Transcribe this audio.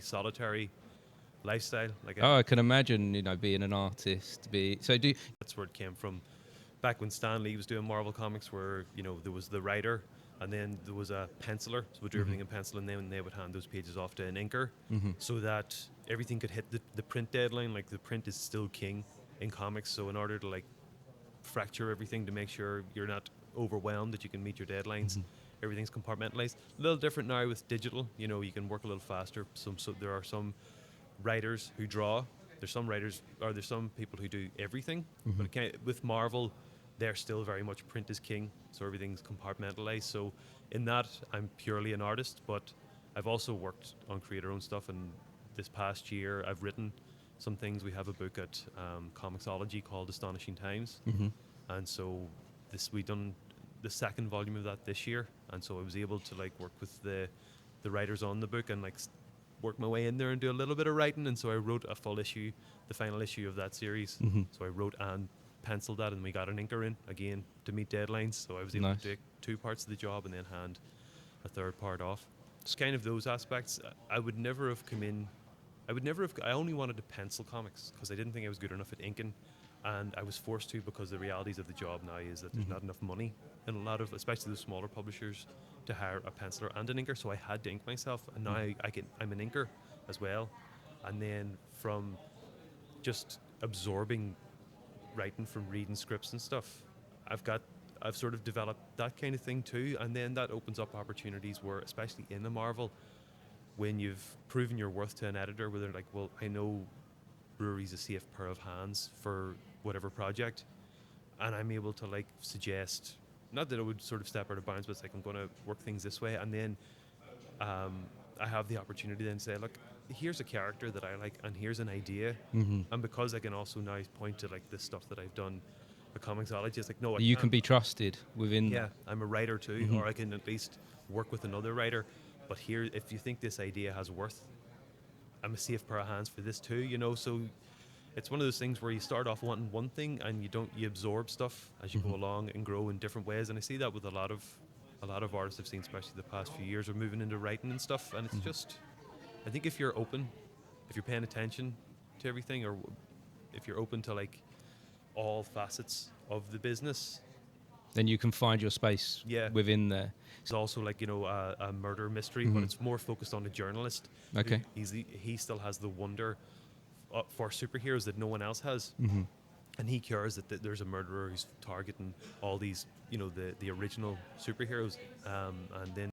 solitary lifestyle. Oh, I can imagine, being an artist. That's where it came from. Back when Stan Lee was doing Marvel Comics, where there was the writer, and then there was a penciler, so we'd do everything in pencil, and then they would hand those pages off to an inker, so that everything could hit the print deadline. Like, the print is still king in comics, so in order to like fracture everything to make sure you're not overwhelmed, that you can meet your deadlines, everything's compartmentalized. A little different now with digital. You can work a little faster. So there are some writers who draw. There's some people who do everything. But with Marvel, they're still very much print is king, so everything's compartmentalized. So in that, I'm purely an artist, but I've also worked on creator-owned stuff. And this past year, I've written some things. We have a book at Comicsology called Astonishing Times, and so we done the second volume of that this year. And so I was able to like work with the writers on the book and like work my way in there and do a little bit of writing. And so I wrote a full issue, the final issue of that series. So I wrote and penciled that, and we got an inker in again to meet deadlines. So I was able to do 2 parts of the job and then hand a third part off. It's kind of those aspects. I would never have come in. I only wanted to pencil comics because I didn't think I was good enough at inking, and I was forced to because the realities of the job now is that there's not enough money in a lot of, especially the smaller publishers, to hire a penciler and an inker. So I had to ink myself, and now I'm an inker as well. And then from just absorbing writing from reading scripts and stuff, I've sort of developed that kind of thing too, and then that opens up opportunities where, especially in the Marvel, when you've proven your worth to an editor, where they're like, well, I know Rory's a safe pair of hands for whatever project, and I'm able to like suggest, not that it would sort of step out of bounds, but it's like, I'm going to work things this way, and then I have the opportunity then to say, look, here's a character that I like, and here's an idea, and because I can also now point to like the stuff that I've done, the Comicsology, it's like, no, You can be trusted within yeah, that. I'm a writer too, or I can at least work with another writer. But here, if you think this idea has worth, I'm a safe pair of hands for this too. So it's one of those things where you start off wanting one thing, and you absorb stuff as you go along and grow in different ways. And I see that with a lot of artists I've seen, especially the past few years, are moving into writing and stuff. And it's just, I think if you're open, if you're paying attention to everything, or if you're open to like all facets of the business, Then you can find your space within there. It's also like a murder mystery, but it's more focused on a journalist. Okay. He still has the wonder for superheroes that no one else has, and he cares that there's a murderer who's targeting all these the original superheroes, and then